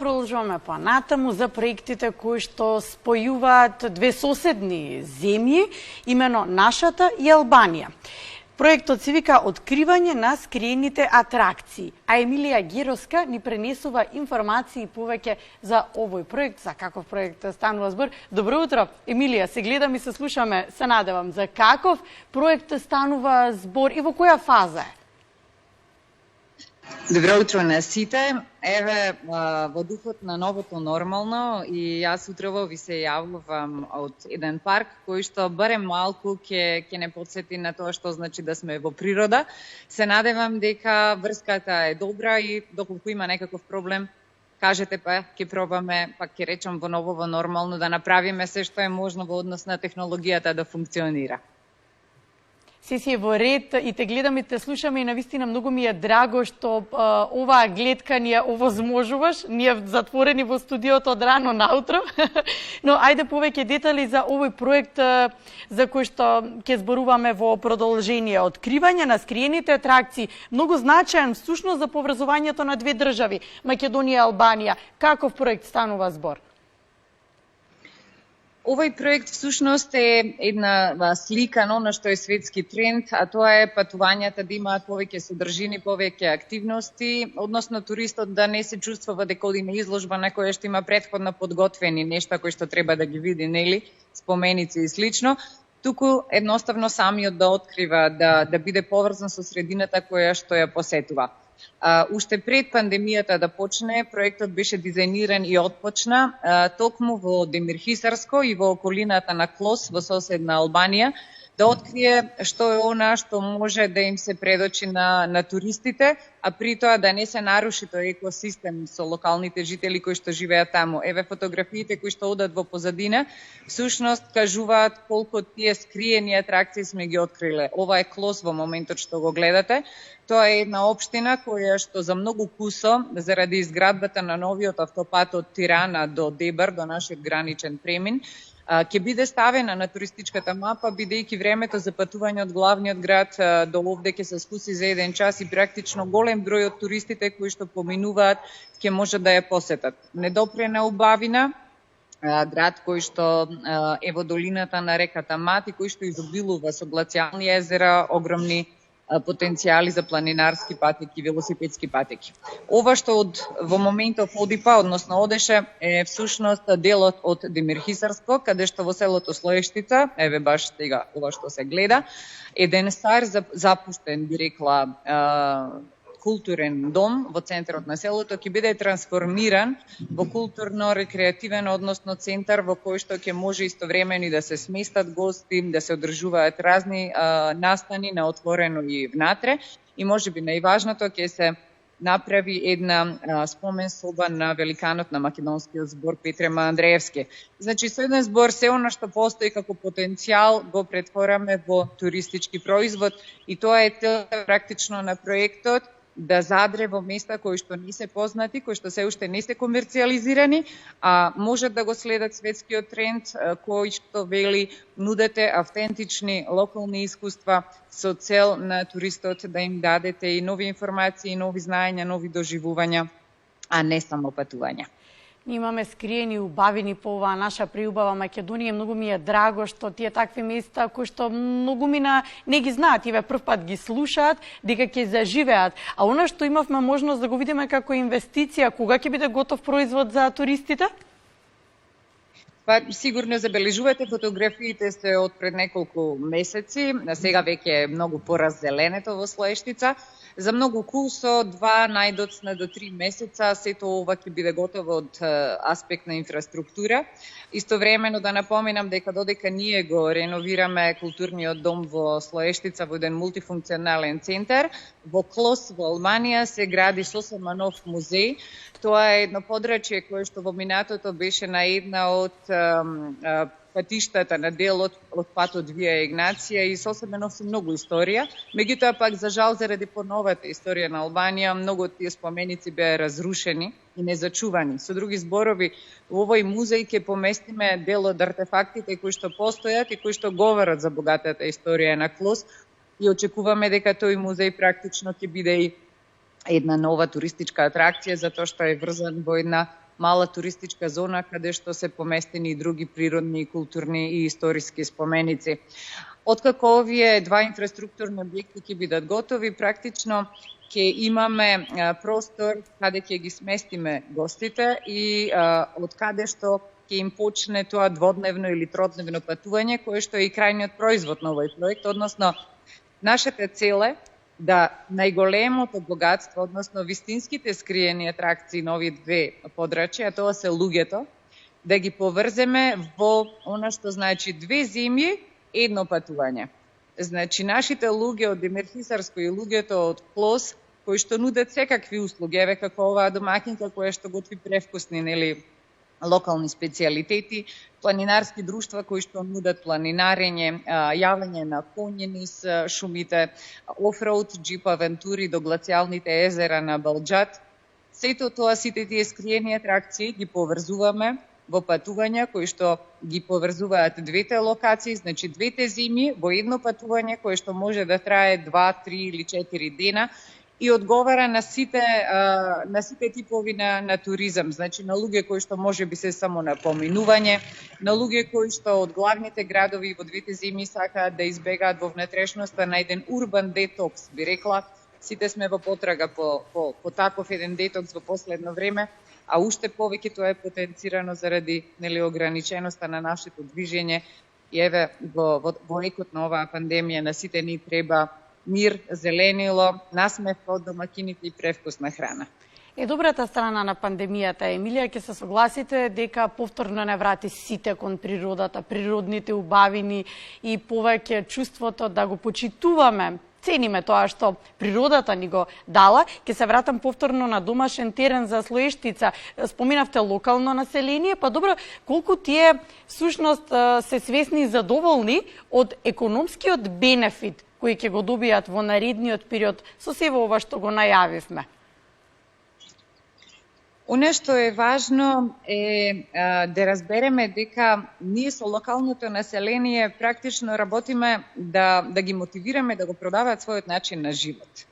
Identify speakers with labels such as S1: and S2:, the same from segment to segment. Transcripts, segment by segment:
S1: продолжуваме понатаму за проектите кои што спојуваат две соседни земји, имено нашата и Албанија. Проектот се вика Откривање на скриените атракции, а Емилија Героска ни пренесува информации повеќе за овој проект, за каков проект станува збор. Добро утро, Емилија, се гледам и се слушаме, се надевам, за каков проект станува збор и во која фаза е?
S2: Добро утро на сите. Еве, во духот на новото нормално и јас утрово ви се јавувам од еден парк кој што барем малку ќе не подсети на тоа што значи да сме во природа. Се надевам дека врската е добра и доколку има некаков проблем, кажете па ќе пробаме, па ќе речам во ново нормално да направиме се што е можно во однос на технологијата да функционира.
S1: Се си е во ред и те гледам и те слушаме и навистина многу ми е драго што оваа гледка ни ја овозможуваш. Ние затворени во студиото од рано наутро. Но ајде повеќе детали за овој проект за кој што ќе зборуваме во продолжение. Откривање на скриените атракции. Многу значаен всушност за поврзувањето на две држави, Македонија и Албанија. Каков проект станува збор?
S2: Овој проект всушност е една слика на она што е светски тренд, а тоа е патувањата да имаат повеќе содржини, повеќе активности, односно туристот да не се чувствува дека оди на изложба на која што има претходно подготвени нешта кои што треба да ги види, нели, споменици и слично, туку едноставно самиот да открива, да биде поврзан со средината која што ја посетува. Уште пред пандемијата да почне, проектот беше дизајниран и отпочна токму во Демирхисарско и во околината на Клос во соседна Албанија, да открие што е она што може да им се предочи на туристите, а при тоа да не се наруши тој екосистем со локалните жители кои што живеат таму. Еве фотографиите кои што одат во позадина, всушност кажуваат колку тие скриени атракции сме ги откриле. Ова е Клос во моментот што го гледате. Тоа е една општина која што за многу кусо, заради изградбата на новиот автопат од Тирана до Дебар, до нашиот граничен премин, ќе биде ставена на туристичката мапа, бидејќи времето за патување од главниот град до овде ќе се скуси за 1 час и практично голем број од туристите кои што поминуваат ќе можат да ја посетат. Недопрена убавина, град кој што е во долината на реката Мат и кој што изобилува со глацијални езера, огромни потенцијали за планинарски патеки, велосипедски патеки. Ова што во моментов одипа, односно одеше, е всушност делот од Демирхисарско, каде што во селото Слоештица, еве баш сега ова што се гледа, еден стар запуштен, би рекла, културен дом во центарот на селото ќе биде трансформиран во културно-рекреативен, односно центар во кој што ќе може истовремено и да се сместат гости, да се одржуваат разни настани на отворено и внатре, и можеби најважното ќе се направи една спомен соба на великанот на македонскиот збор Петрема Андреевски. Значи, со еден збор, се она што постои како потенцијал го претвораме во туристички производ и тоа е целта практично на проектот, да задре во места кои што не се познати, кои што се уште не се комерцијализирани, а можат да го следат светскиот тренд кој што вели нудете автентични локални искуства со цел на туристот да им дадете и нови информации, нови знаења, нови доживувања, а не само патувања.
S1: Ние имаме скриени убавини по оваа наша преубава Македонија. Многу ми е драго што тие такви места кои што многумина не ги знаат, еве прв пат ги слушаат, дека ќе заживеат. А она што имавме можност да го видиме како инвестиција, кога ќе биде готов производ за туристите?
S2: Па сигурно забележувате, фотографиите се од пред неколку месеци, сега веќе е многу пораззеленето во Слоештица. За многу кусо, 2 најдоцна до 3 месеца, сето ова ќе биде готово од аспект на инфраструктура. Истовремено да напоменам дека додека ние го реновираме културниот дом во Слоештица во еден мултифункционален центар, во Клос во Албанија се гради сосема нов музеј. Тоа е едно подрачје кое што во минатото беше на една од патиштата на делот од патот Вија Игнација и сосема носи многу историја. Меѓутоа пак за жал заради поновата историја на Албанија многу од тие споменици беа разрушени и незачувани. Со други зборови, во овој музеј ќе поместиме дел од артефактите кои што постојат и кои што говорат за богатата историја на Клос и очекуваме дека тој музеј практично ќе биде и една нова туристичка атракција затоа што е врзан во една мала туристичка зона каде што се поместени и други природни, културни и историски споменици. Откако овие два инфраструктурни објекти ќе бидат готови, практично ќе имаме простор каде ќе ги сместиме гостите и од каде што ќе им почне тоа дводневно или тродневно патување, кое што е и крајниот производ на овој проект, односно нашата цел е да најголемото богатство, односно вистинските скриени атракции на овие две подрачја, тоа се луѓето, да ги поврземе во она што значи 2 земји, едно патување. Значи, нашите луѓе од Демирхисарско и луѓето од Клос, кои што нудат секакви услуги, еве како оваа домакинка која што готви превкусни, нели, локални специјалитети, планинарски друштва кои што нудат планинарење, јавење на коњи низ шумите, офроуд, джип авентури до глацијалните езера на Балџат. Сето тоа, сите тие скриени атракции ги поврзуваме во патувања кои што ги поврзуваат двете локации, значи двете зими во едно патување кое што може да трае 2, 3 или 4 дена и одговара на сите типови на туризам, значи на луѓе кои што може би се само на поминување, на луѓе кои што од главните градови во двете зими сакаат да избегаат во внатрешноста на еден урбан детокс, би рекла. Сите сме во потрага по таков еден детокс во последно време, а уште повеќе тоа е потенцирано заради ограниченоста на нашето движење. И еве во екот на оваа пандемија на сите ни треба мир, зеленило, насмев од домакините и превкусна храна.
S1: Добрата страна на пандемијата, Емилија, ќе се согласите дека повторно не врати сите кон природата, природните убавини и повеќе чувството да го почитуваме, цениме тоа што природата ни го дала. Ќе се вратам повторно на домашен терен за Слоештица. Споминавте локално население, па добро, колку тие всушност се свесни и задоволни од економскиот бенефит кои ќе го добијат во наредниот период со сево ова што го најавивме?
S2: Оне што е важно е да разбереме дека ние со локалното население практично работиме да ги мотивираме да го продаваат својот начин на живот.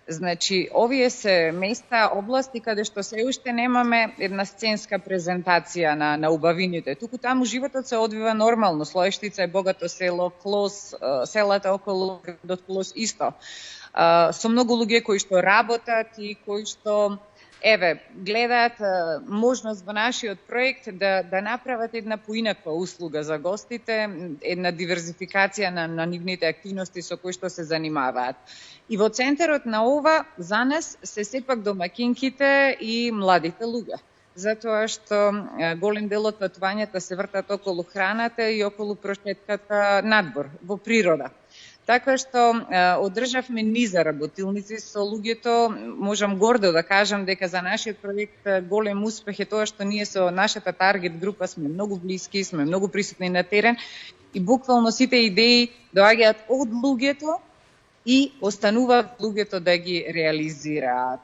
S2: Значи, овие се места, области каде што се уште немаме една сценска презентација на убавините. Туку таму животот се одвива нормално. Слоештица е богато село, Клос, селата околу градот Клос исто. Со многу луѓе кои што работат и кои што гледаат можност во нашиот проект да направат една поинаква услуга за гостите, една диверзификација на нивните активности со кои што се занимаваат. И во центарот на ова за нас се сепак домакинките и младите луѓе, затоа што голем дел од патувањата се вртат околу храната и околу прошетката надвор во природа. Така што одржавме низа работилници со луѓето, можам гордо да кажам дека за нашиот проект голем успех е тоа што ние со нашата таргет група сме многу блиски, сме многу присутни на терен и буквално сите идеи доаѓаат од луѓето и остануваат луѓето да ги реализираат.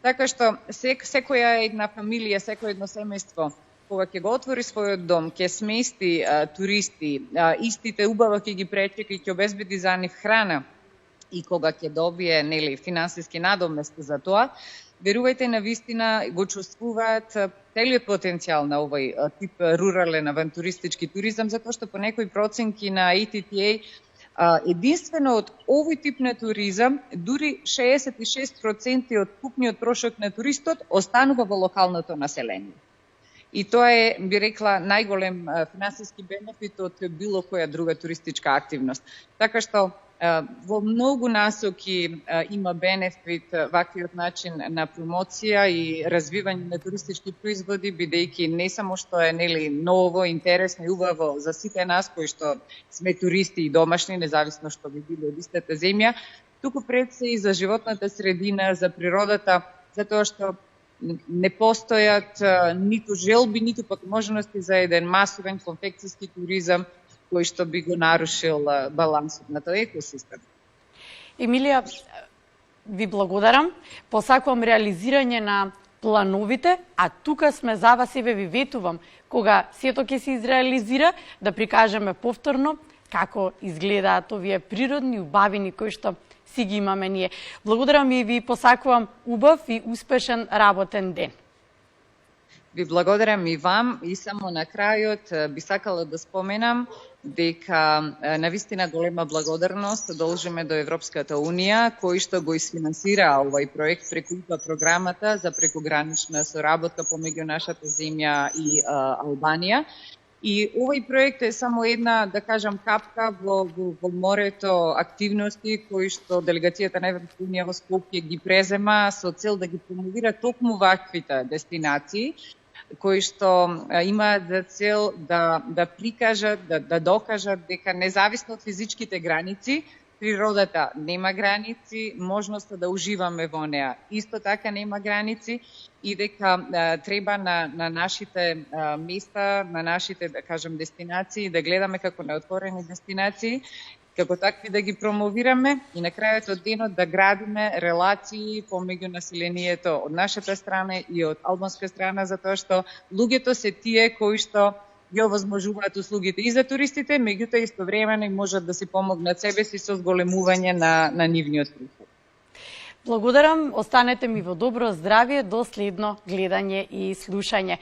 S2: Така што секоја една фамилија, секој едно семејство кога ќе го отвори својот дом, ќе смести туристи, истите убаво ќе ги пречека и ќе обезбеди за нив храна и кога ќе добие финансиски надомест за тоа, верувајте, навистина го чувствуваат целиот потенцијал на овој тип рурален авантуристички туризам, затоа што по некои проценки на ATTA единствено од овој тип на туризам, дури 66% од купниот трошок на туристот останува во локалното население. И тоа е, би рекла, најголем финансиски бенефит од било која друга туристичка активност. Така што во многу насоки има бенефит ваквиот начин на промоција и развивање на туристички производи, бидејќи не само што е ново, интересно и убаво за сите нас кои што сме туристи и домашни, независно што би било од истата земја, туку пред се и за животната средина, за природата, затоа што не постојат ниту желби, ниту пак можности за еден масовен конфекцијски туризам кој што би го нарушил балансот на тој екосистем.
S1: Емилија, ви благодарам. Посакувам реализирање на плановите, а тука сме за вас и ви ветувам кога сето ќе се изреализира да прикажеме повторно како изгледаат овие природни убавини кои што си ги имаме ние. Благодарам и ви посакувам убав и успешен работен ден.
S2: Ви благодарам и вам и само на крајот би сакала да споменам дека навистина голема благодарност должиме до Европската Унија, кој што го исфинансира овој проект преку програмата за прекогранична соработка помеѓу нашата земја и Албанија. И овој проект е само една, да кажам, капка во морето активности кои што делегацијата на Европска Унија во Скопје ги презема со цел да ги промовира токму ваквите дестинации, кои што имаат за цел да прикажат, да докажат дека независно од физичките граници, природата нема граници, можноста да уживаме во неа исто така нема граници и дека треба на нашите места, на нашите, да кажем, дестинации, да гледаме како на отворени дестинации, како такви да ги промовираме и на крајот од денот да градиме релации помеѓу населението од нашата страна и од албанска страна, затоа што луѓето се тие кои што ги овозможуваат услугите и за туристите, меѓутоа истовремено и можат да си помогнат себе си со зголемување на нивниот приход.
S1: Благодарам, останете ми во добро здравје до следно гледање и слушање.